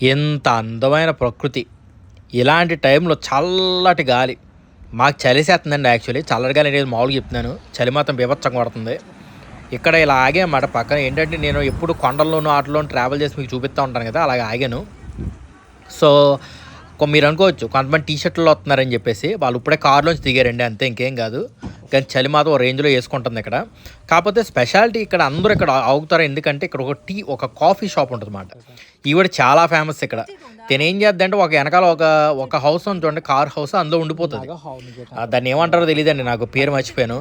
ఎంత అందమైన ప్రకృతి. ఇలాంటి టైంలో చల్లటి గాలి. మాకు చలిసేస్తుందండి యాక్చువల్లీ. చల్లటి గాలి అనేది మామూలుగా చెప్తున్నాను. చలి మాత్రం బీభత్సంగా కొడుతుంది. ఇక్కడ ఇలా ఆగామన్నమాట. పక్కన ఏంటంటే నేను ఎప్పుడు కొండల్లోనూ వాటిలోనూ ట్రావెల్ చేసి మీకు చూపిస్తూ ఉంటాను కదా, అలాగే ఆగాను. సో మీరు అనుకోవచ్చు కొంతమంది టీ షర్ట్లో వస్తున్నారని చెప్పేసి, వాళ్ళు ఇప్పుడే కారులోంచి దిగారండి, అంతే, ఇంకేం కాదు. కానీ చలి మాత్రం రేంజ్లో వేసుకుంటుంది ఇక్కడ. కాకపోతే స్పెషాలిటీ ఇక్కడ అందరూ ఇక్కడ ఆగుతారు, ఎందుకంటే ఇక్కడ ఒక కాఫీ షాప్ ఉంటుంది అన్నమాట. ఈవిడ చాలా ఫేమస్ ఇక్కడ. తను ఏం చేద్దంటే ఒక వెనకాల ఒక హౌస్ ఉంది చూడండి, కార్ హౌస్, అందులో ఉండిపోతుంది. దాన్ని ఏమంటారో తెలియదండి, నాకు పేరు మర్చిపోయాను.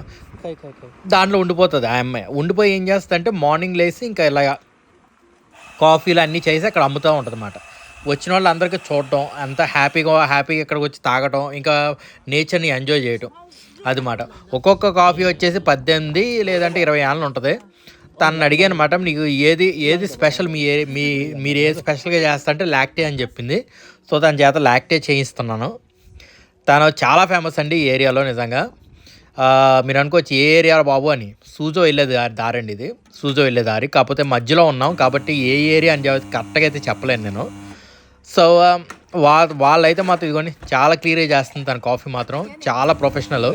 దాంట్లో ఉండిపోతుంది ఆ అమ్మాయి. ఉండిపోయి ఏం చేస్తుందంటే మార్నింగ్ లేసి ఇంకా ఇలా కాఫీలు అన్నీ చేసి అక్కడ అమ్ముతూ ఉంటుంది అన్నమాట. వచ్చిన వాళ్ళు అందరికీ చూడటం, అంతా హ్యాపీగా ఇక్కడికి వచ్చి తాగటం, ఇంకా నేచర్ని ఎంజాయ్ చేయటం, అది మాట. ఒక్కొక్క కాఫీ వచ్చేసి 18 లేదంటే 20 ఏళ్ళు ఉంటుంది. తను అడిగాను అనమాట, నీకు ఏది స్పెషల్, మీరు ఏది స్పెషల్గా చేస్తా అంటే లాక్టే అని చెప్పింది. సో తన చేత లాక్టే చేయిస్తున్నాను. తను చాలా ఫేమస్ అండి ఈ ఏరియాలో నిజంగా. మీరు అనుకోవచ్చు ఏ ఏరియా బాబు అని. సూజో వెళ్ళే దారి అండి ఇది, సూజో వెళ్ళే దారి. కాకపోతే మధ్యలో ఉన్నాం కాబట్టి ఏ ఏరియా అని కరెక్ట్గా అయితే చెప్పలేను నేను. సో వాళ్ళైతే మాత్రం ఇదిగోండి చాలా క్లియర్గా చేస్తుంది తన కాఫీ మాత్రం, చాలా ప్రొఫెషనల్.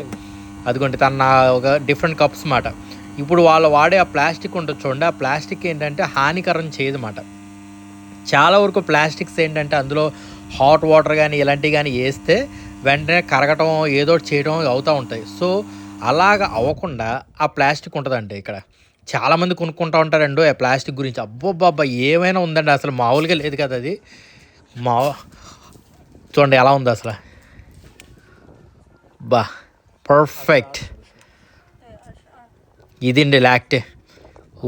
అదిగోండి తన ఒక డిఫరెంట్ కప్స్ మాట. ఇప్పుడు వాళ్ళు వాడే ఆ ప్లాస్టిక్ ఉంటుంది చూడండి, ఆ ప్లాస్టిక్ ఏంటంటే హానికరం చేయదు అన్నమాట. చాలా వరకు ప్లాస్టిక్స్ ఏంటంటే అందులో హాట్ వాటర్ కానీ ఇలాంటివి కానీ వేస్తే వెంటనే కరగటం ఏదో చేయడం అవుతూ ఉంటాయి. సో అలాగ అవ్వకుండా ఆ ప్లాస్టిక్ ఉంటుందండి ఇక్కడ. చాలామంది కొనుక్కుంటూ ఉంటారండి ఆ ప్లాస్టిక్ గురించి. అబ్బోబ్బా ఏమైనా ఉందండి, అసలు మామూలుగా లేదు కదా అది. చూడండి ఎలా ఉంది అసలు, పర్ఫెక్ట్. ఇదండి లాక్టే.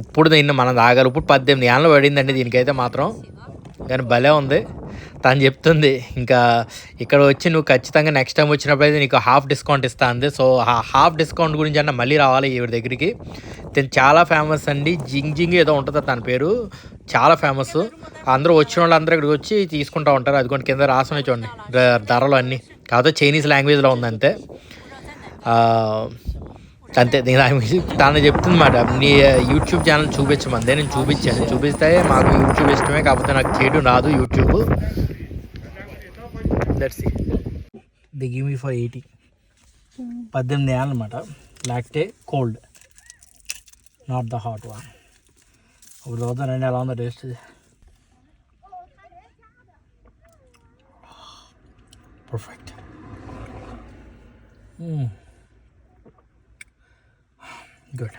ఇప్పుడు దీన్ని మనం తాగాలి. ఇప్పుడు 18 ఏళ్ళు పడిందండి దీనికైతే మాత్రం, కానీ భలే ఉంది. తను చెప్తుంది ఇంకా ఇక్కడ వచ్చి నువ్వు ఖచ్చితంగా నెక్స్ట్ టైం వచ్చినప్పుడైతే నీకు హాఫ్ డిస్కౌంట్ ఇస్తా అంది. సో ఆ హాఫ్ డిస్కౌంట్ గురించి అన్న మళ్ళీ రావాలి ఈవిడ దగ్గరికి. తను చాలా ఫేమస్ అండి, జింగ్ ఏదో ఉంటుంది తన పేరు, చాలా ఫేమస్. అందరూ వచ్చిన వాళ్ళు అందరూ ఇక్కడికి వచ్చి తీసుకుంటూ ఉంటారు. అది కింద రాసుకుని చూడండి ధరలు అన్నీ. కాకపోతే చైనీస్ లాంగ్వేజ్లో ఉందంతే. అంతే. తను చెప్తుంది మాట, నీ యూట్యూబ్ ఛానల్ చూపించమందే. నేను చూపిస్తే మాకు యూట్యూబ్ ఇష్టమే, కాకపోతే నాకు చేయడం రాదు YouTube. Let's see. The give me for 80. 18 ఏళ్ళు అనమాట. లాక్టే cold, not the hot one. ఇప్పుడు చదువుతానండి ఎలా ఉందో టేస్ట్. పర్ఫెక్ట్. Good.